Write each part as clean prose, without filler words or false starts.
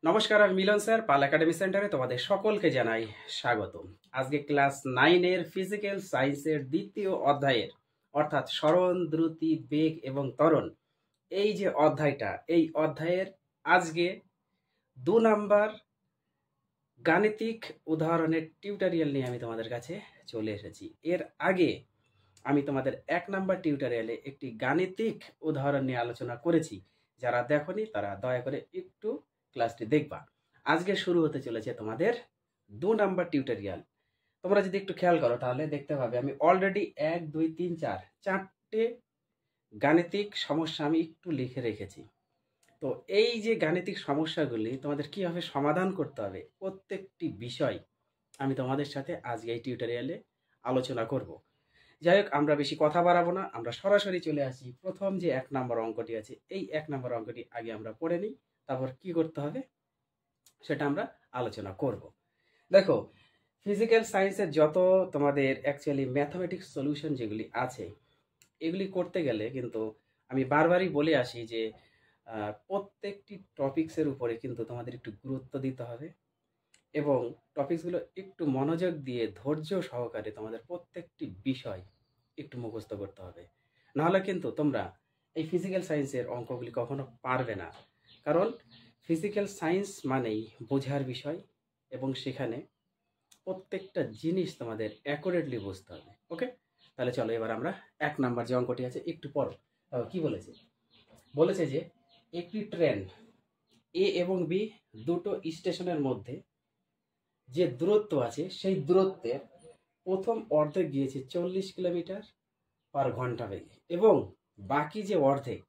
নমস্কার, আমি মিলন স্যার পাল একাডেমি সেন্টারে তোমাদের সকলকে জানাই স্বাগত। আজকে ক্লাস 9 ফিজিক্যাল সায়েন্সের দ্বিতীয় অধ্যায়ের অর্থাৎ সরণ, দ্রুতি, বেগ এবং ত্বরণ, এই যে অধ্যায়টা, এই অধ্যায়ের আজকে 2 নাম্বার গাণিতিক উদাহরণের টিউটোরিয়াল নিয়ে আমি তোমাদের কাছে চলে এসেছি। এর আগে আমি তোমাদের 1 নাম্বার টিউটোরিয়ালে একটি গাণিতিক উদাহরণ নিয়ে আলোচনা করেছি। যারা দেখোনি তারা দয়া করে একটু ক্লাসটি দেখবা। আজকে শুরু হতে চলেছে তোমাদের 2 নাম্বার টিউটোরিয়াল। তোমরা যদি একটু খেয়াল করো তাহলে দেখতে পাবে আমি অলরেডি 1 2 3 4 চারটে গাণিতিক সমস্যা আমি একটু লিখে রেখেছি। তো এই যে গাণিতিক সমস্যাগুলি তোমাদের কিভাবে সমাধান করতে হবে প্রত্যেকটি বিষয় আমি তোমাদের সাথে আজকে এই টিউটোরিয়ালে আলোচনা করব। যাই হোক, আমরা বেশি কথা বাড়াবো না, আমরা সরাসরি চলে আসি। প্রথম যে 1 নম্বর অঙ্কটি আছে, এই 1 নম্বর অঙ্কটি আগে আমরা পড়ে নিই, তারপর কি করতে হবে সেটা আমরা আলোচনা করব। দেখো, ফিজিক্যাল সায়েন্সের যত তোমাদের অ্যাকচুয়ালি ম্যাথমেটিক্স সলিউশন যেগুলি আছে, এগুলি করতে গেলে কিন্তু আমি বারবারই বলে আসি যে প্রত্যেকটি টপিক্সের উপরে কিন্তু তোমাদের একটু গুরুত্ব দিতে হবে এবং টপিকসগুলো একটু মনোযোগ দিয়ে ধৈর্য সহকারে তোমাদের প্রত্যেকটি বিষয় একটু মুখস্থ করতে হবে। নাহলে কিন্তু তোমরা এই ফিজিক্যাল সায়েন্সের অঙ্কগুলি কখনো পারবে না। কারণ ফিজিক্যাল সায়েন্স মানেই বোঝার বিষয় এবং সেখানে প্রত্যেকটা জিনিস তোমাদের অ্যাকুরেটলি বুঝতে হবে। ওকে, তাহলে চলো এবার আমরা 1 নাম্বার যে অঙ্কটি আছে একটু পড়ো। কি বলেছে? বলেছে যে একটি ট্রেন এ এবং বি দুটো স্টেশনের মধ্যে যে দূরত্ব আছে সেই দূরত্বের প্রথম অর্ধেক গিয়েছে 40 কিলোমিটার পার ঘন্টা বেগে এবং বাকি যে অর্ধেক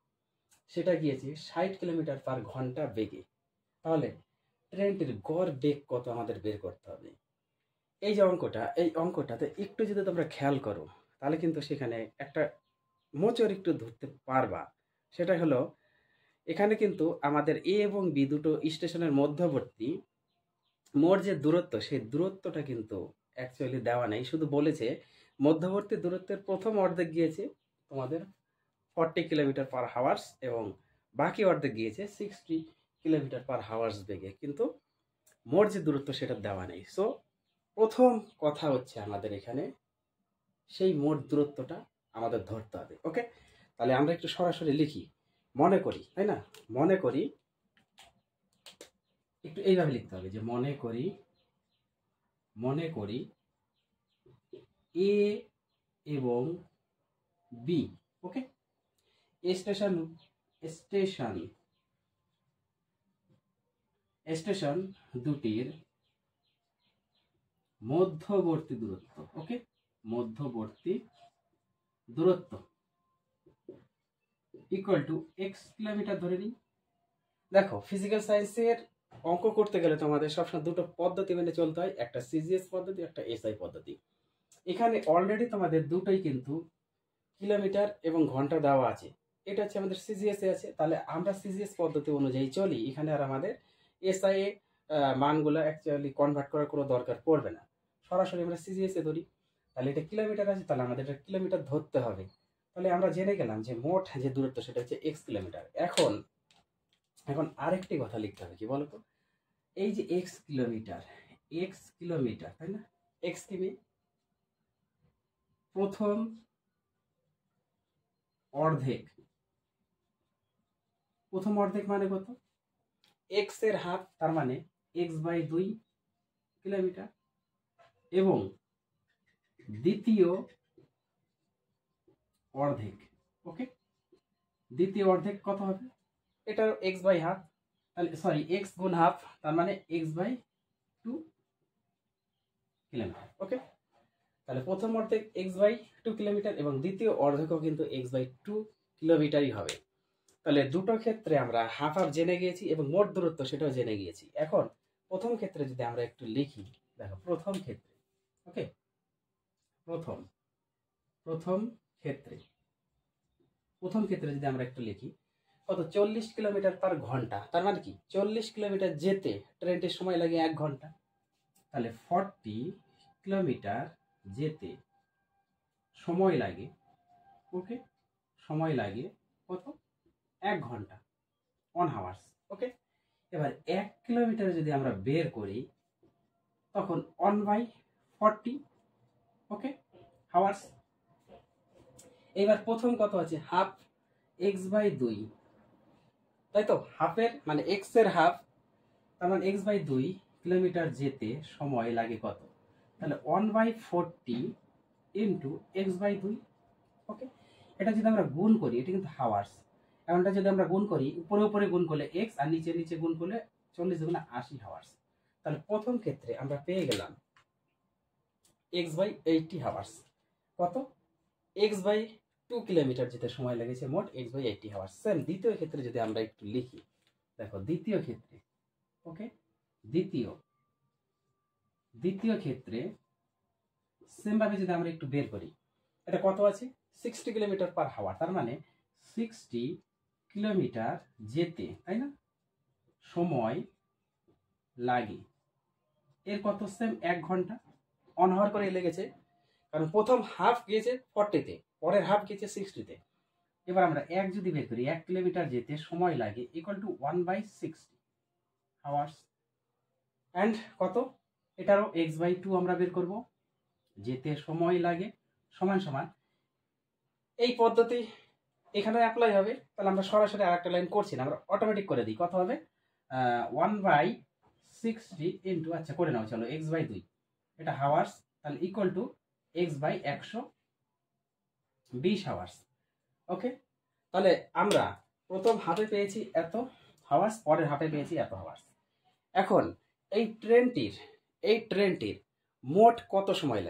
সেটা গিয়েছে 60 কিলোমিটার পার ঘন্টা বেগে। তাহলে ট্রেনটির গড় বেগ কত আমাদের বের করতে হবে। এই যে অঙ্কটা, এই অঙ্কটাতে একটু যদি তোমরা খেয়াল করো তাহলে কিন্তু সেখানে একটা মোচড় একটু ধরতে পারবা। সেটা হলো, এখানে কিন্তু আমাদের এ এবং বি দুটো স্টেশনের মধ্যবর্তী মোট যে দূরত্ব, সেই দূরত্বটা কিন্তু অ্যাকচুয়ালি দেওয়া নেই। শুধু বলেছে মধ্যবর্তী দূরত্বের প্রথম অর্ধেক গিয়েছে তোমাদের 40 কিলোমিটার পার হাওয়ার্স এবং বাকি অর্ধেক গিয়েছে 60 কিলোমিটার পার হাওয়ার্স বেগে, কিন্তু মোট যে দূরত্ব সেটা দেওয়া নেই। সো প্রথম কথা হচ্ছে আমাদের এখানে সেই মোট দূরত্বটা আমাদের ধরতে হবে। ওকে, তাহলে আমরা একটু সরাসরি লিখি। মনে করি, তাই না, মনে করি একটু এইভাবে লিখতে হবে যে মনে করি এ এবং বি, ওকে, স্টেশন স্টেশন দুটির মধ্যবর্তী দূরত্ব, ওকে, মধ্যবর্তী দূরত্ব ইকুয়াল টু এক্স কিলোমিটার ধরে নিই। দেখো, ফিজিক্যাল সায়েন্সের অঙ্ক করতে গেলে তোমাদের সবসময় দুটো পদ্ধতি মেনে চলতে হয়, একটা সিজিএস পদ্ধতি, একটা এসআই পদ্ধতি। এখানে অলরেডি তোমাদের দুটোই কিন্তু কিলোমিটার এবং ঘন্টা দেওয়া আছে। এটা হচ্ছে আমাদের সিজিএস এ আছে, তাহলে আমরা সিজিএস পদ্ধতি অনুযায়ী চলি। এখানে আর আমাদের এসআই মানগুলো অ্যাকচুয়ালি কনভার্ট করার কোনো দরকার পড়বে না, সরাসরি আমরা সিজিএস এ ধরি। তাহলে এটা কিলোমিটার আছে, তাহলে আমাদের এটা কিলোমিটার ধরতে হবে। তাহলে আমরা জেনে গেলাম যে মোট যে দূরত্ব সেটা হচ্ছে এক্স কিলোমিটার। এখন আরেকটি কথা লিখতে হবে, কি বলতো? এই যে এক্স কিলোমিটার, তাই না, এক্স কিমি প্রথম অর্ধেক মানে কত? এক্স এর হাফ, তার মানে এক্স বাই 2 কিলোমিটার। এবং দ্বিতীয় অর্ধেক, ওকে, দ্বিতীয় অর্ধেক কত হবে? এটা X by half, sorry X গুণ হাফ, তার মানে এক্স বাই 2 কিলোমিটার। ওকে, তাহলে প্রথম অর্ধেক এক্স বাই 2 কিলোমিটার এবং দ্বিতীয় অর্ধেকও কিন্তু এক্স বাই 2 কিলোমিটারই হবে। তাহলে দুটো ক্ষেত্রে আমরা হাফ হাফ জেনে গিয়েছি এবং মোট দূরত্ব সেটাও জেনে গিয়েছি। এখন প্রথম ক্ষেত্রে যদি আমরা একটু লিখি, দেখো প্রথম ক্ষেত্রে, ওকে, প্রথম ক্ষেত্রে যদি আমরা একটু লিখি, কত? 40 কিলোমিটার পার ঘন্টা, তার মানে কি 40 কিলোমিটার যেতে ট্রেনটির সময় লাগে 1 ঘন্টা। তাহলে 40 কিলোমিটার যেতে সময় লাগে, ওকে, সময় লাগে কত? 1 ঘন্টা, 1 হাওয়ার্স। ওকে, এবার 1 কিলোমিটার যদি আমরা বের করি তখন 1/40, ওকে, হাওয়ার্স। এবার প্রথম কত আছে, হাফ x/2, তাই তো, হাফের মানে এক্স এর হাফ, তার মানে x/2 কিলোমিটার যেতে সময় লাগে কত, তাহলে 1/40 ইন্টু x/2, ওকে। এটা যদি আমরা গুণ করি এটা কিন্তু হাওয়ার্স, এখন এটা যদি আমরা গুণ করি উপরে উপরে গুণ করলে x আর নিচে নিচে গুণ করলে 40 গুণ 80 হাওয়ার্স। তাহলে প্রথম ক্ষেত্রে আমরা পেয়ে গেলাম x/80 হাওয়ার্স। কত, x/2 কিলোমিটার যেতে সময় লেগেছে মোট x/80 হাওয়ার্স। সেম দ্বিতীয় ক্ষেত্রে যদি আমরা একটু লিখি, দেখো দ্বিতীয় ক্ষেত্রে, ওকে, দ্বিতীয় ক্ষেত্রে সেম ভাবে যদি আমরা একটু বের করি, এটা কত আছে 60 কিলোমিটার পার হাওয়ার, তার মানে 60 কিলোমিটার যেতে, তাই না, সময় লাগে। এর কত, সেম 1 ঘন্টা। অন হাওয়ার করে লেগেছে, কারণ প্রথম হাফ গিয়েছে 40-তে, পরের হাফ গিয়েছে 60-তে। এবার আমরা 1 যদি বের করি, 1 কিলোমিটার যেতে সময় লাগে ইকুয়াল টু 1/60 হাওয়ার্স। অ্যান্ড কত, এটারও x/2 আমরা বের করব, যেতে সময় লাগে সমান সমান, এই পদ্ধতি এখানে অ্যাপ্লাই হবে। তাহলে আমরা সরাসরি আরেকটা লাইন করছি না, আমরা অটোমেটিক করে দিই। কত হবে, 1/60 ইন্টু, আচ্ছা করে নাও চলো, x/2, এটা হাওয়ার্স, তাহলে ইকুয়াল টু x/120 হাওয়ার্স, ওকে। তাহলে আমরা প্রথম হাফে পেয়েছি এত হাওয়ার্স, পরের হাফে পেয়েছি এত হাওয়ার্স। এখন এই ট্রেনটির মোট কত সময়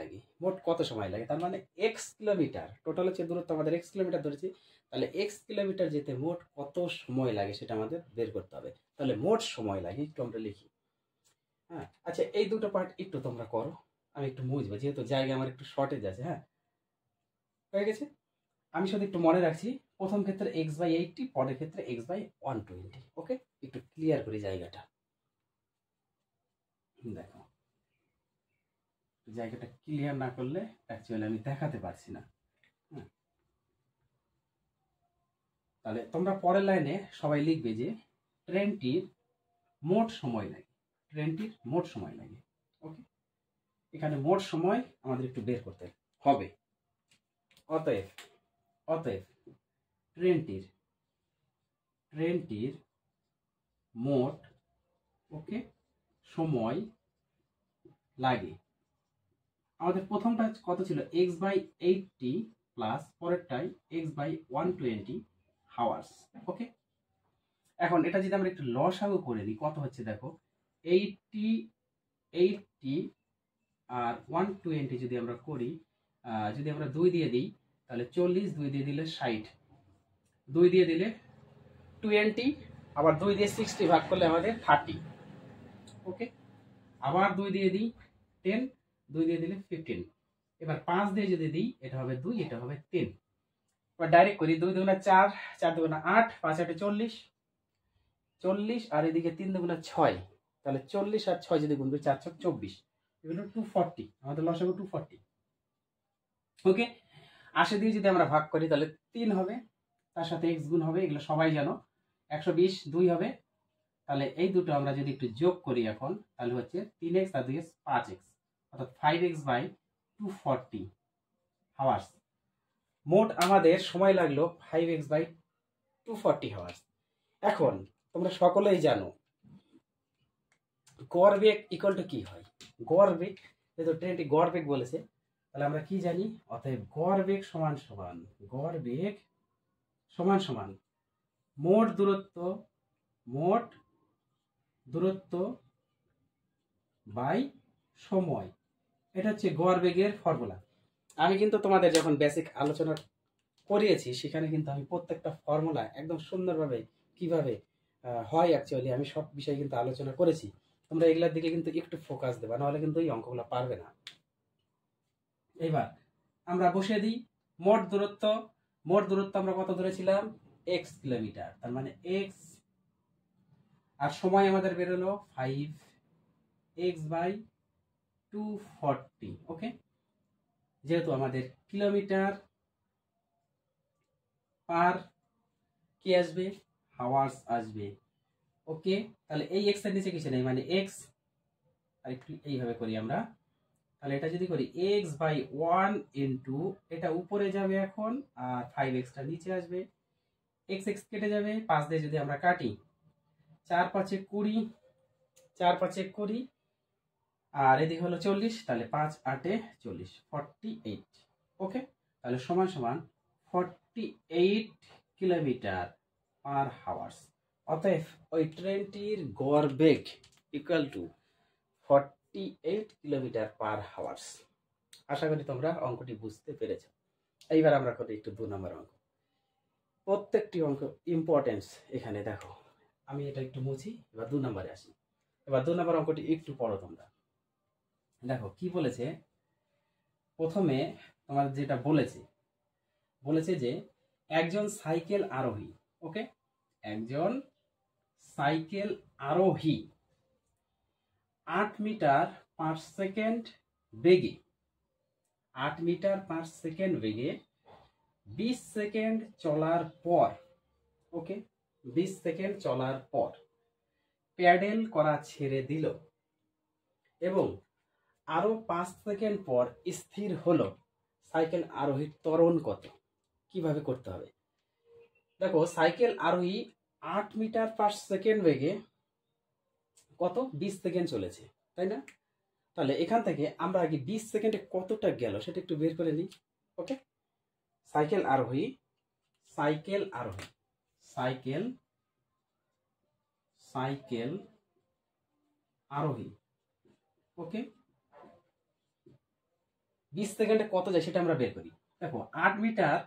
লাগে, তার মানে x কিলোমিটার, টোটাল হচ্ছে দূরত্ব আমাদের x কিলোমিটার ধরেছি, তাহলে x কিলোমিটার যেতে মোট কত সময় লাগে সেটা আমাদের বের করতে হবে। তাহলে মোট সময় লাগে একটু আমরা লিখি, হ্যাঁ। আচ্ছা এই দুটো পার্ট একটু তোমরা করো, আমি একটু বুঝবো, যেহেতু জায়গা আমার একটু শর্টেজ আছে। হ্যাঁ, হয়ে গেছে। আমি শুধু একটু মনে রাখছি, প্রথম ক্ষেত্রে x/80, পরের ক্ষেত্রে x/120, ওকে। একটু ক্লিয়ার করি জায়গাটা, দেখো জায়গাটা ক্লিয়ার না করলে অ্যাকচুয়ালি আমি দেখাতে পারছি না। তাহলে তোমরা পরের লাইনে সবাই লিখবে যে ট্রেনটির মোট সময় লাগে, ওকে। এখানে মোট সময় আমাদের একটু বের করতে হবে। অতএব ট্রেনটির মোট, ওকে, সময় লাগে, আমাদের প্রথমটা কত ছিল, x/80 প্লাস পরেরটাই x/120 হাওয়ার্স, ওকে। এখন এটা যদি আমরা একটু লসাগু করে দিই, কত হচ্ছে দেখো, 80 আর 120 যদি আমরা করি, যদি আমরা 2 দিয়ে দিই তাহলে 40, 2 দিয়ে দিলে 60, 2 দিয়ে দিলে 20, আবার 2 দিয়ে 60 ভাগ করলে আমাদের 30, ওকে। আবার 2 দিয়ে দিই 10, 2 দিয়ে দিলে 15, এবার 5 দিয়ে যদি দিই এটা হবে 2, এটা হবে 3। এবার ডাইরেক্ট করি, 2 দুগুণা 4, 4 দুগুণা 8, 5 8 40, আর এদিকে 3 দুগুণা 6, তাহলে 40 আর 6 যদি গুণ করি 4 6 24, এগুলো 240, আমাদের লসাগু 240, ওকে। 80 দিয়ে যদি আমরা ভাগ করি তাহলে 3 হবে, তার সাথে x গুণ হবে, এগুলো সবাই জানো, 120, 2 হবে। তাহলে এই দুটো আমরা যদি একটু যোগ করি এখন, তাহলে হচ্ছে 3x আর 2x 5x, অর্থাৎ 5x/240 হাওয়ার্স। মোট আমাদের সময় লাগলো 5x/240 হাওয়ার্স। এখন তোমরা সকলেই জানো গড় বেগ ইকুয়াল টু কি হয়, গড় বেগ, যেহেতু ট্রেনটি গড় বেগ বলেছে, তাহলে আমরা কি জানি, অতএব গড় বেগ সমান সমান মোট দূরত্ব বাই সময়। এটা হচ্ছে গড় বেগের ফর্মুলা। আমি কিন্তু তোমাদের যখন বেসিক আলোচনা করিয়েছি সেখানে কিন্তু আমি প্রত্যেকটা ফর্মুলা একদম সুন্দরভাবে কিভাবে হয় অ্যাকচুয়ালি আমি সব বিষয়ে কিন্তু আলোচনা করেছি। তোমরা এগুলোর দিকে কিন্তু একটু ফোকাস দেবা, নাহলে কিন্তু এই অঙ্কগুলো পারবে না। এবার আমরা বসিয়ে দিই মোট দূরত্ব আমরা কত ধরেছিলাম, x কিলোমিটার, তার মানে x, আর সময় আমাদের বেরোলো 5x/240, ওকে। যেহেতু আমাদের কিলোমিটার পার কি আসবে, হাওয়ার্স আসবে, ওকে, তাহলে এই এক্স এর নিচে কিছু নেই, মানে এক্স। আর একটু এইভাবে করি আমরা, তাহলে এটা যদি করি এক্স বাই 1 ইন্টু, এটা উপরে যাবে এখন, আর 5x টা নিচে আসবে। এক্স এক্স কেটে যাবে, 5 দিয়ে যদি আমরা কাটি, 4 5 20, 4 5 20, আর এদিকে হলো 40, তাহলে 5 8 40, 48। ওকে, তাহলে সমান সমান 48 কিলোমিটার পার হাওয়ার্স। অতএব ওই ট্রেনটির গড় বেগ equal to 48 kilometre per hours. আশা করি তোমরা অঙ্কটি বুঝতে পেরেছ। এইবার আমরা করি একটু 2 নম্বর অঙ্ক। প্রত্যেকটি অঙ্ক ইম্পর্টেন্স এখানে দেখো। আমি এটা একটু মুছি, এবার 2 নম্বরে আসি। এবার 2 নম্বর অঙ্কটি একটু পড়ো তোমরা। দেখো কি বলেছে, প্রথমে তোমার যেটা বলেছে যে একজন সাইকেল আরোহী, ওকে, একজন সাইকেল আরোহী 8 মিটার পার সেকেন্ড বেগে, 8 মিটার পার সেকেন্ড বেগে 20 সেকেন্ড চলার পর, ওকে, 20 সেকেন্ড চলার পর প্যাডেল করা ছেড়ে দিল এবং আরো 5 সেকেন্ড পর স্থির হলো। সাইকেল আরোহীর ত্বরণ কত? কিভাবে করতে হবে? দেখো, সাইকেল আরোহী 8 মিটার পার সেকেন্ড বেগে কত 20 সেকেন্ড চলেছে, তাই না? তাহলে এখান থেকে আমরা আগে 20 সেকেন্ডে কতটা গেল সেটা একটু বের করে নিই। ওকে, সাইকেল আরোহী, সাইকেল আরোহী, সাইকেল সাইকেল আরোহী, ওকে, 20 সেকেন্ডে কত যায় সেটা আমরা বের করি। দেখো 8 মিটার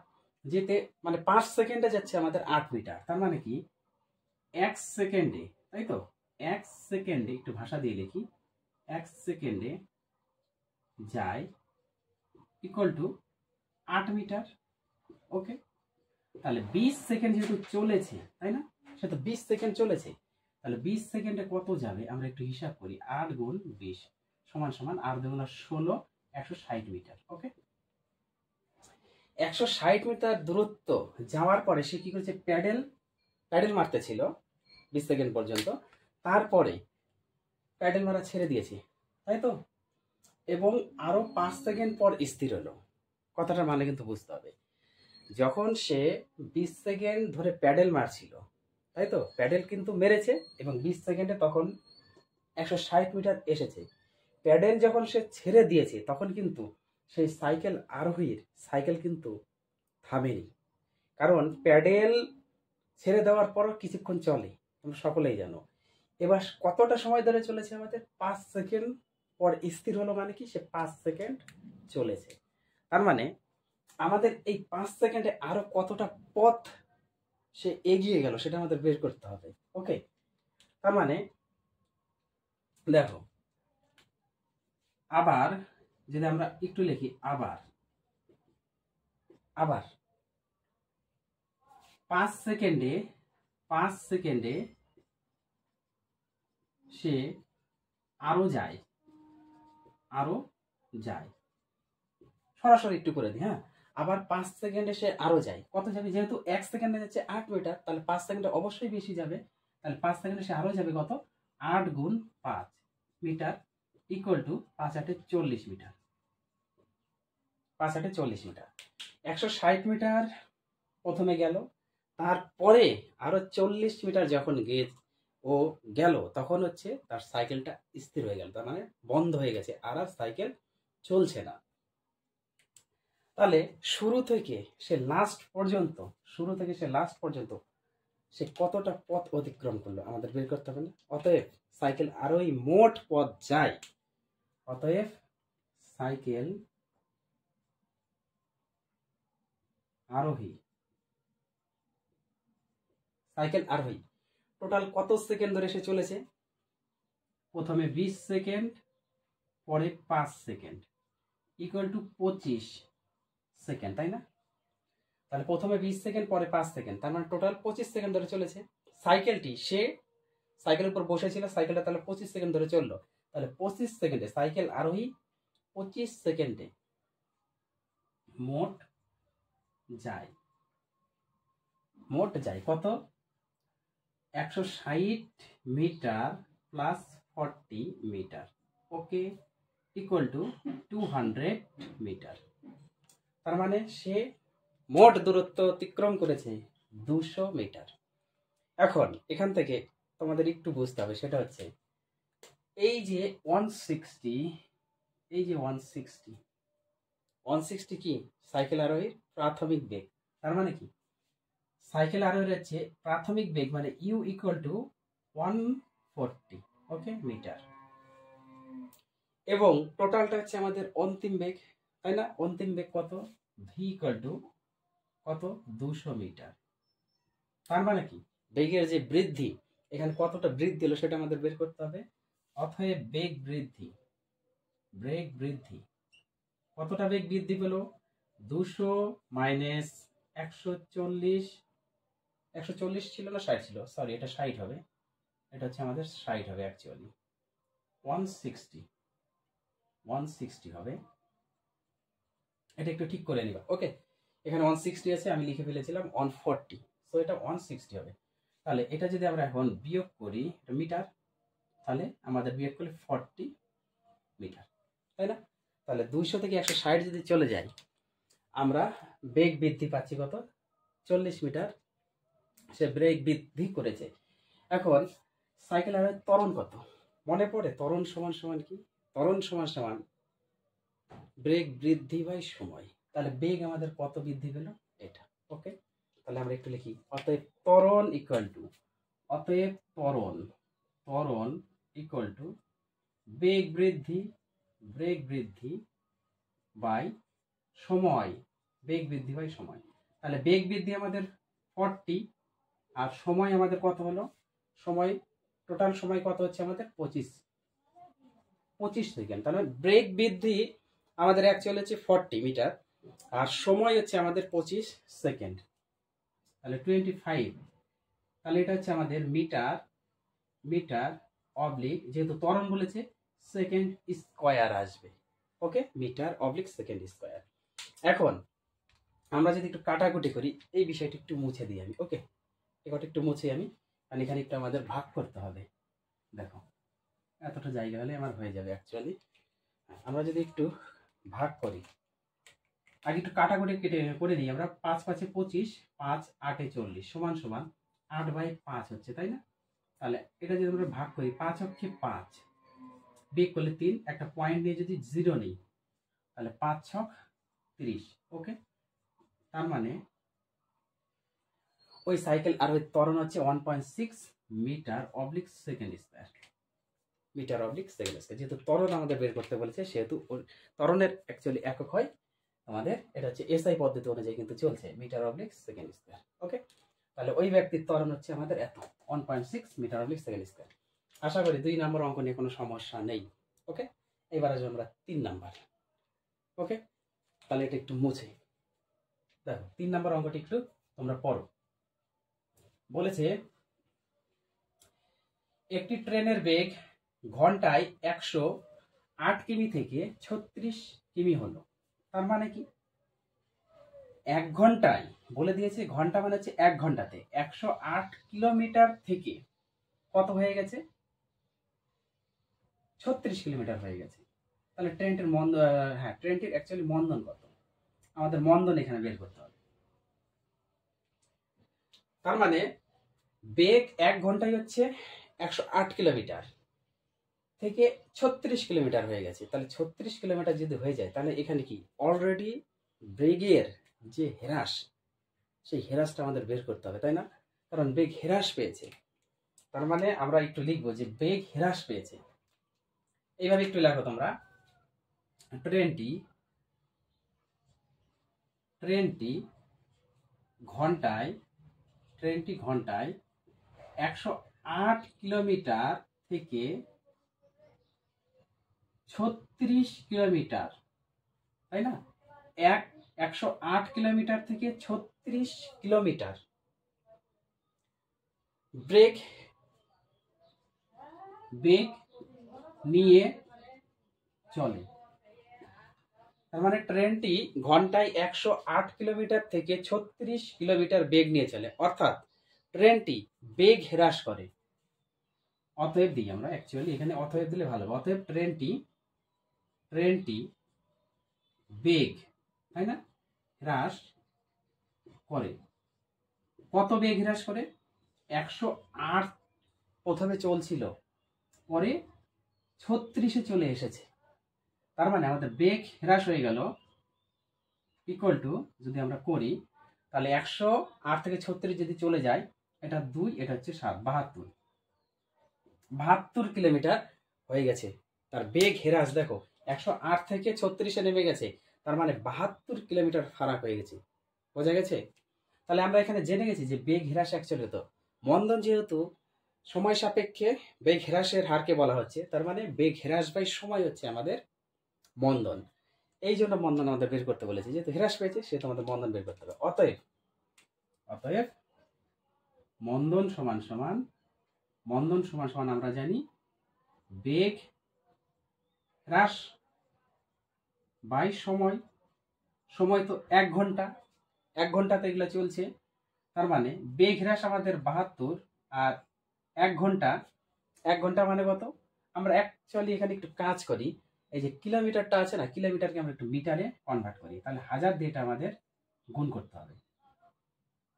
যেতে মানে 5 সেকেন্ডে যাচ্ছে আমাদের 8 মিটার, তার মানে কি 1 সেকেন্ডে, তাই তো, 1 সেকেন্ডে, একটু ভাষা দিয়ে লিখি, 1 সেকেন্ডে যায় ইকুয়াল টু 8 মিটার। ওকে, তাহলে 20 সেকেন্ড যেহেতু চলেছে, তাই না, সে তো 20 সেকেন্ড চলেছে, তাহলে 20 সেকেন্ডে কত যাবে আমরা একটু হিসাব করি। 8 গুণ 20 সমান সমান 8 দুগুণ 16, 160 মিটার। ওকে, 160 মিটার দূরত্ব যাওয়ার পরে সে কি করেছে, প্যাডেল মারতে ছিল 20 সেকেন্ড পর্যন্ত, তারপরে প্যাডেল মারা ছেড়ে দিয়েছে, তাই তো, এবং আরো 5 সেকেন্ড পর স্থির হলো। কথাটার মানে কিন্তু বুঝতে হবে, যখন সে 20 সেকেন্ড ধরে প্যাডেল মারছিল, তাই তো, প্যাডেল কিন্তু মেরেছে এবং 20 সেকেন্ডে তখন 160 মিটার এসেছে। প্যাডেল যখন সে ছেড়ে দিয়েছে তখন কিন্তু সেই সাইকেল আরোহীর সাইকেল কিন্তু থামেনি, কারণ প্যাডেল ছেড়ে দেওয়ার পর কিছুক্ষণ চলে, তোমরা সকলেই জানো। এবার কতটা সময় ধরে চলেছে আমাদের, 5 সেকেন্ড পর স্থির হলো, মানে কি সে 5 সেকেন্ড চলেছে। তার মানে আমাদের এই 5 সেকেন্ডে আরো কতটা পথ সে এগিয়ে গেল সেটা আমাদের বের করতে হবে। ওকে, তার মানে দেখো, আবার যদি আমরা একটু লিখি, আবার আবার 5 সেকেন্ডে সে আরো যায়, সরাসরি একটু করে দিই, হ্যাঁ, আবার 5 সেকেন্ডে সে আরো যায়, কত যাবে, যেহেতু 1 সেকেন্ডে যাচ্ছে 8 মিটার, তাহলে 5 সেকেন্ডে অবশ্যই বেশি যাবে, তাহলে 5 সেকেন্ডে সে আরো যাবে কত, 8 গুণ 5 metre equal to 5 8 40 metre, 5 8 40 metre. 160 metre প্রথমে গেল, তারপরে আরো 40 মিটার যখন ও গেল, তখন হচ্ছে তার সাইকেলটা স্থির হয়ে গেল, তার মানে বন্ধ হয়ে গেছে, আর সাইকেল চলছে না। তাহলে শুরু থেকে সে লাস্ট পর্যন্ত সে কতটা পথ অতিক্রম করলো আমাদের বের করতে হবে না? অতএব সাইকেল আরোহী মোট পথ যায়, অতএব সাইকেল আরোহী টোটাল কত সেকেন্ড ধরে সে চলেছে, প্রথমে 20 সেকেন্ড, পরে 5 সেকেন্ড ইকুয়াল টু 25 সেকেন্ড, তাই না? তাহলে প্রথমে 20 সেকেন্ড, পরে 5 সেকেন্ড, তার মানে টোটাল 25 সেকেন্ড ধরে চলেছে। সাইকেলটি, সে সাইকেলের উপর বসেছিল, সাইকেলটা তাহলে 25 সেকেন্ড ধরে চললো, তাহলে 25 সেকেন্ডে সাইকেল আরোহী 25 সেকেন্ডে মোট যায় কত, 160 metre plus 40 metre, okay, equal to 200 metre. তার মানে সে মোট দূরত্ব অতিক্রম করেছে 200 মিটার। এখন এখান থেকে তোমাদের একটু বুঝতে হবে, সেটা হচ্ছে এই যে 160, এই যে 160 কি সাইকেল আরোহীর প্রাথমিক বেগ। তার মানে কি সাইকেল আরোহীর হচ্ছে প্রাথমিক বেগ মানে U equal to 140, okay, metre. এবং টোটালটা হচ্ছে আমাদের অন্তিম বেগ, তাই না? অন্তিম বেগ কত? ভি ইকুয়াল টু কত? 200 মিটার। তার মানে কি বেগের যে বৃদ্ধি, এখানে কতটা বৃদ্ধি হলো সেটা আমাদের বের করতে হবে। অতএব বেগ বৃদ্ধি, কতটা বেগ বৃদ্ধি পেল? 200 মাইনাস 140 ছিল না 60 ছিল, সরি এটা 60 হবে, এটা হচ্ছে আমাদের 60 হবে অ্যাকচুয়ালি 160 হবে। এটা একটু ঠিক করে নিবা, ওকে। এখানে 160 আছে, আমি লিখে ফেলেছিলাম 140, সো এটা 160 হবে। তাহলে এটা যদি আমরা এখন বিয়োগ করি, এটা মিটার, তাহলে আমাদের বিয়োগ করলে 40 মিটার, তাই না? তাহলে 200 থেকে 160 যদি চলে যায়, আমরা বেগ বৃদ্ধি পাচ্ছি কত? 40 মিটার সে বেগ বৃদ্ধি করেছে। এখন সাইকেল আরোহীর ত্বরণ কত মনে পড়ে? ত্বরণ সমান সমান কি? ত্বরণ সমান সমান বেগ বৃদ্ধি বাই সময়। তাহলে বেগ আমাদের কত বৃদ্ধি পেল? এটা, ওকে। তাহলে আমরা একটু লিখি, অতএব ত্বরণ ইকুয়াল টু, অতএব ত্বরণ ইকুয়াল টু বেগ বৃদ্ধি বাই সময়, বেগ বৃদ্ধি বাই সময়। তাহলে বেগ বৃদ্ধি আমাদের 40 আর সময় আমাদের কত হলো? সময় টোটাল সময় কত হচ্ছে আমাদের? 25 সেকেন্ড। তাহলে বেগ বৃদ্ধি আমাদের অ্যাকচুয়ালি হচ্ছে 40 মিটার আর সময় হচ্ছে আমাদের 25 সেকেন্ড, তাহলে 25। তাহলে এটা হচ্ছে আমাদের মিটার অবলিক, যেহেতু ত্বরণ বলেছে সেকেন্ড স্কয়ার আসবে, ওকে, মিটার অবলিক সেকেন্ড স্কয়ার। এখন আমরা যদি একটু কাটাকুটি করি, এই বিষয়টা একটু মুছে দিই আমি, ওকে, এটা একটু মুছে আমি, কারণ এখানে একটু আমাদের ভাগ করতে হবে। দেখো এতটা জায়গা হলে আমার হয়ে যাবে অ্যাকচুয়ালি। আমরা যদি একটু ভাগ করি, আগে একটু কাটাকুটি কেটে করে নিই আমরা। 5 5 25, 5 8 40 সমান সমান 8/5 হচ্ছে, তাই না? তাহলে এটা যদি আমরা ভাগ করি, 5 অক্ষে 5, বিয়োগ করলে 3, একটা পয়েন্ট নিয়ে যদি 0 নেই, তাহলে 5 6 30, ওকে। তার মানে ওই সাইকেল আর ওই ত্বরণ হচ্ছে 1.6 metre oblique second square, metre oblique second square. যেহেতু ত্বরণ আমাদের বের করতে বলেছে, সেহেতু ত্বরণের অ্যাকচুয়ালি একক হয় আমাদের, এটা হচ্ছে এসআই পদ্ধতি অনুযায়ী কিন্তু চলছে, মিটার অবলিক সেকেন্ড স্কয়ার, ওকে। তাহলে ওই ব্যক্তির ত্বরণ হচ্ছে আমাদের এত, 1.6 মিটার অবলিক সেকেন্ড স্কয়ার। আশা করি 2 নম্বর অঙ্ক নিয়ে কোনো সমস্যা নেই, ওকে। এবার আসবে আমরা 3 নাম্বার, ওকে। তাহলে এটা একটু মুছে দেখো, 3 নম্বর অঙ্কটি একটু তোমরা পড়ো। বলেছে একটি ট্রেনের বেগ ঘন্টায় 108 কিমি থেকে 36 কিমি হলো। তার মানে কি 1 ঘন্টায়, বলে দিয়েছে ঘন্টা মানে হচ্ছে 1 ঘন্টাতে 108 কিলোমিটার থেকে কত হয়ে গেছে? 36 কিলোমিটার হয়ে গেছে। তাহলে ট্রেনটির ট্রেনটির অ্যাকচুয়ালি মন্দন কত? আমাদের মন্দন এখানে বের করতে হবে। তার মানে বেগ 1 ঘন্টায় হচ্ছে 108 কিলোমিটার থেকে 36 কিলোমিটার হয়ে গেছে। তাহলে 36 কিলোমিটার যদি হয়ে যায়, তাহলে এখানে কি অলরেডি বেগের যে হ্রাস, সেই হ্রাসটা আমাদের বের করতে হবে, তাই না? কারণ বেগ হ্রাস পেয়েছে, তার মানে আমরা একটু লিখবো যে বেগ হ্রাস পেয়েছে। এইভাবে একটু লেখো তোমরা, ট্রেনটি ঘন্টায় 108 কিলোমিটার থেকে 36 কিলোমিটার, তাই না? 108 কিলোমিটার থেকে 36 কিলোমিটার বেগ নিয়ে চলে। তার মানে ট্রেনটি ঘন্টায় 108 কিলোমিটার থেকে 36 কিলোমিটার বেগ নিয়ে চলে, অর্থাৎ ট্রেনটি বেগ হ্রাস করে। অতএব দিই আমরা, অ্যাকচুয়ালি এখানে অতএব দিলে ভালো হবে। অতএব ট্রেনটি বেগ, তাই না, হ্রাস করে। কত বেগ হ্রাস করে? 108 প্রথমে চলছিল, পরে 36-এ চলে এসেছে। তার মানে আমাদের বেগ হ্রাস হয়ে গেল ইকুয়াল টু, যদি আমরা করি তাহলে 108 থেকে 36 যদি চলে যায়, এটা 2, এটা হচ্ছে 7, 72 কিলোমিটার হয়ে গেছে। তার বেগ হ্রাস দেখো, 108 থেকে 36-এ নেমে গেছে, তার মানে 72 কিলোমিটার ফারাক হয়ে গেছে। বোঝা গেছে? তাহলে আমরা এখানে জেনে গেছি যে বেগ হ্রাস অ্যাকচুয়ালি হতো মন্দন, যেহেতু সময় সাপেক্ষে বেগ হ্রাসের হারকে বলা হচ্ছে, তার মানে বেগ হ্রাস বাই সময় হচ্ছে আমাদের মন্দন। এই জন্য মন্দন আমাদের বের করতে বলেছে, যেহেতু হ্রাস পেয়েছে সেহেতু আমাদের মন্দন বের করতে হবে। অতএব মন্দন সমান সমান আমরা জানি বেগ হ্রাস বাই সময়। সময় তো 1 ঘন্টা, 1 ঘন্টাতে এগুলো চলছে, তার মানে বেগ হ্রাস আমাদের 72, আর 1 ঘন্টা মানে কত? আমরা অ্যাকচুয়ালি এখানে একটু কাজ করি, এই যে কিলোমিটারটা আছে না, কিলোমিটারকে আমরা একটু মিটারে কনভার্ট করি, তাহলে 1000 দিয়ে এটা আমাদের গুণ করতে হবে।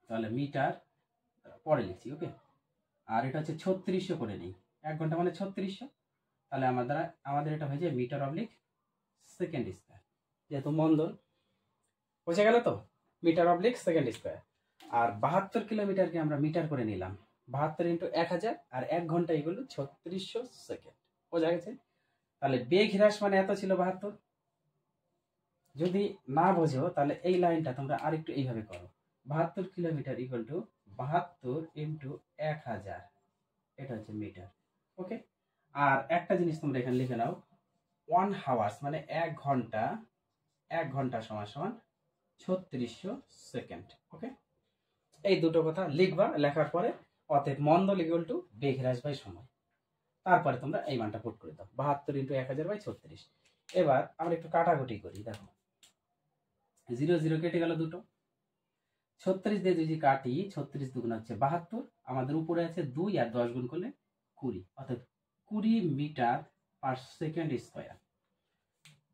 তাহলে মিটার পরে লিখছি, ওকে। আর এটা হচ্ছে 3600 করে নিই, 1 ঘন্টা মানে 3600, তাহলে আমাদের এটা হয়ে যায় মিটার অবলিক সেকেন্ড স্কয়ার, যেহেতু মন্দন। বোঝা গেল তো? Metre oblique second square. আর 72 কিলোমিটারকে আমরা মিটার করে নিলাম, 72 ইন্টু 1000, আর 1 ঘন্টা এগুলো 3600 সেকেন্ড। বোঝা গেছে? তাহলে বেগ হ্রাস মানে এত ছিল 72। যদি না বোঝো তাহলে এই লাইনটা তোমরা আরেকটু এইভাবে করো, 72 কিলোমিটার ইকুয়াল টু 72 ইন্টু 1000, এটা হচ্ছে মিটার, ওকে। আর একটা জিনিস তোমরা এখানে লিখে নাও, 1 হাওয়ার্স মানে 1 ঘন্টা, 1 ঘন্টা সমান সমান 3600 সেকেন্ড, ওকে। এই দুটো কথা লিখবা, লেখার পরে অতএব মন্দন ইকুয়াল টু বেগ হ্রাস বাই সময়, তারপরে তোমরা এই মানটা পুট করে দাও, 72 ইন্টু 1000 বাই 36। এবার আমরা একটু কাটাকুটি করি, দেখো 0 0 কেটে গেল দুটো, 36 দিয়ে যদি কাটি, 36 দুগুণ হচ্ছে 72, আমাদের উপরে আছে 2, আর 10 গুণ করলে 20, অর্থাৎ 20 metre per second square.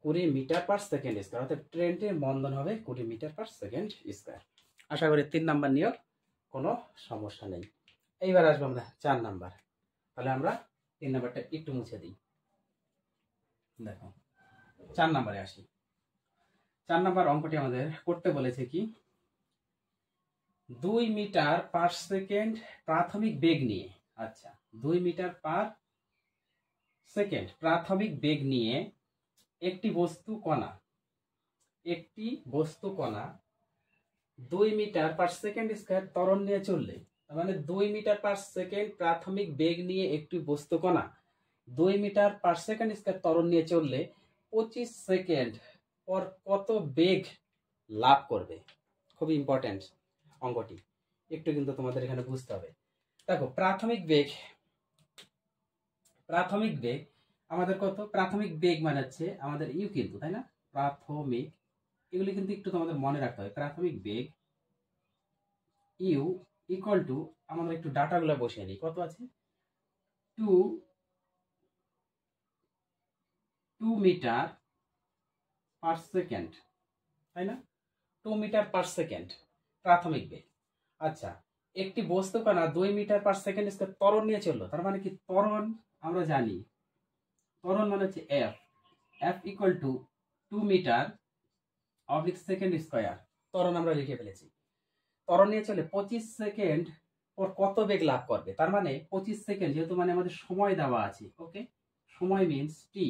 20 metre per second square, অর্থাৎ ট্রেনটির মন্দন হবে 20 মিটার পার সেকেন্ড স্কয়ার। আশা করি 3 নাম্বার নিয়েও কোনো সমস্যা নেই। এইবার আসবো আমরা 4 নাম্বার। তাহলে আমরা 3 নাম্বারটা একটু মুছে দিই। দেখো 4 নাম্বারে আসি। 4 নাম্বার অঙ্কটি আমাদের করতে বলেছে কি, 2 মিটার পার সেকেন্ড প্রাথমিক বেগ নিয়ে, আচ্ছা 2 মিটার পার সেকেন্ড প্রাথমিক বেগ নিয়ে একটি বস্তু কণা 2 মিটার পার সেকেন্ড স্কয়ার ত্বরণ নিয়ে চললে, তার মানে 2 মিটার পার সেকেন্ড প্রাথমিক বেগ নিয়ে একটি বস্তু কণা 2 মিটার পার সেকেন্ড স্কয়ার ত্বরণ নিয়ে চললে 25 সেকেন্ড পর কত বেগ লাভ করবে। খুব ইম্পর্টেন্ট অঙ্কটি, একটু কিন্তু তোমাদের এখানে বুঝতে হবে। দেখো প্রাথমিক বেগ আমাদের কত? প্রাথমিক বেগ মানে হচ্ছে আমাদের ইউ, কিন্তু তাই না, প্রাথমিক, এগুলি কিন্তু একটু তোমাদের মনে রাখতে হবে। প্রাথমিক বেগ ইউ ইকুয়াল টু, আমাদের একটু ডাটাগুলো বসিয়ে নিই, কত আছে, 2 মিটার পার সেকেন্ড, তাই না, 2 মিটার পার সেকেন্ড প্রাথমিক বেগ। আচ্ছা একটি বস্তু কণা 2 মিটার পার সেকেন্ড স্কয়ার ত্বরণ নিয়ে চললো, তার মানে কি ত্বরণ আমরা জানি, ত্বরণ মানে হচ্ছে F equal to 2 metre oblique second square, ত্বরণ আমরা লিখে ফেলেছি। ত্বরণ নিয়ে চলে 25 সেকেন্ড পর কত বেগ লাভ করবে, তার মানে 25 সেকেন্ড, যেহেতু মানে আমাদের সময় দেওয়া আছে, ওকে, সময় মিন্স টি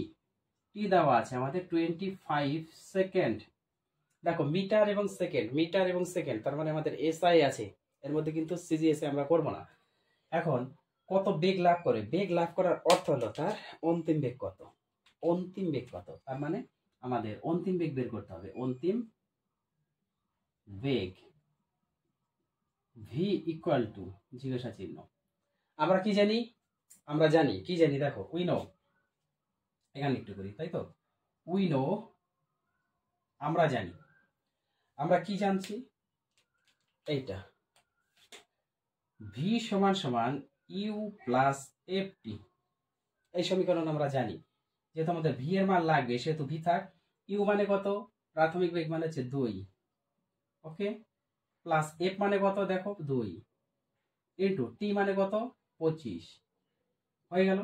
দেওয়া আছে আমাদের 25 সেকেন্ড। দেখো মিটার এবং সেকেন্ড, তার মানে আমাদের এসআই আছে, এর মধ্যে কিন্তু সিজিএসএ আমরা করব না। এখন কত বেগ লাভ করে, বেগ লাভ করার অর্থ হলো তার অন্তিম বেগ কত, তার মানে আমাদের অন্তিম বেগ বের করতে হবে। অন্তিম বেগ ভি ইকুয়াল টু জিজ্ঞাসা চিহ্ন, আমরা কি জানি, দেখো উই নো, এখানে একটু করি, তাই তো, উই নো, আমরা কি জানছি, এইটা ভি সমান সমান ইউ প্লাস এফ টি। এই সমীকরণ আমরা জানি, যেহেতু আমাদের ভি এর মান লাগবে সেহেতু ভি থাক। ইউ মানে কত, প্রাথমিক বেগ মানে হচ্ছে 2, ওকে, প্লাস এফ মানে কত দেখো 2, ইন্টু টি মানে কত 25, হয়ে গেল।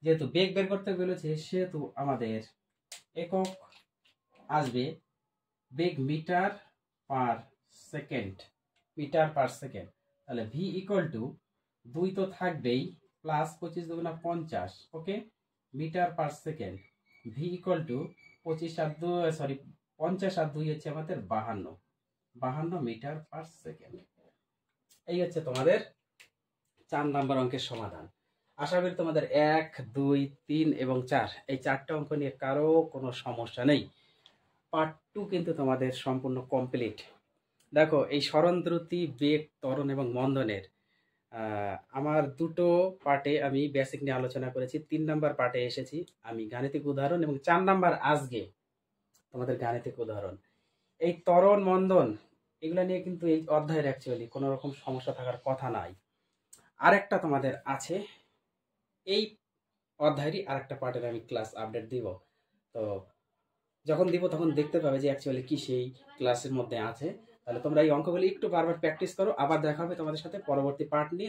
যেহেতু বেগ বের করতে বলেছে সেহেতু আমাদের একক আসবে বেগ metre per second, metre per second. তাহলে ভি ইকুয়াল টু 2 তো থাকবেই, প্লাস 25 দুগুণা 50, okay, metre per second. V equal to 25 আর 2 সরি 50 আর 2 হচ্ছে আমাদের 52 মিটার পার সেকেন্ড। এই হচ্ছে তোমাদের 4 নম্বর অঙ্কের সমাধান। আশা করি তোমাদের 1, 2, 3 এবং 4 এই 4টা অঙ্ক নিয়ে কারো কোনো সমস্যা নেই। পার্ট 2 কিন্তু তোমাদের সম্পূর্ণ কমপ্লিট। দেখো এই সরণ দ্রুতি, বেগ, ত্বরণ এবং মন্দনের আমার দুটো পার্টে আমি বেসিক নিয়ে আলোচনা করেছি। 3 নাম্বার পার্টে এসেছি আমি গাণিতিক উদাহরণ, এবং 4 নাম্বার আজকে তোমাদের গাণিতিক উদাহরণ। এই ত্বরণ মন্দন এগুলো নিয়ে কিন্তু এই অধ্যায়ের অ্যাকচুয়ালি কোনো রকম সমস্যা থাকার কথা নাই। আরেকটা তোমাদের আছে, এই অধ্যায়েরই আরেকটা পার্টের আমি ক্লাস আপডেট দিব। তো যখন দিব তখন দেখতে পাবে যে অ্যাকচুয়ালি কি সেই ক্লাসের মধ্যে আছে। তাহলে তোমরা এই অঙ্কগুলি একটু বারবার প্র্যাকটিস করো। আবার দেখা হবে তোমাদের সাথে পরবর্তী পার্ট নিয়ে।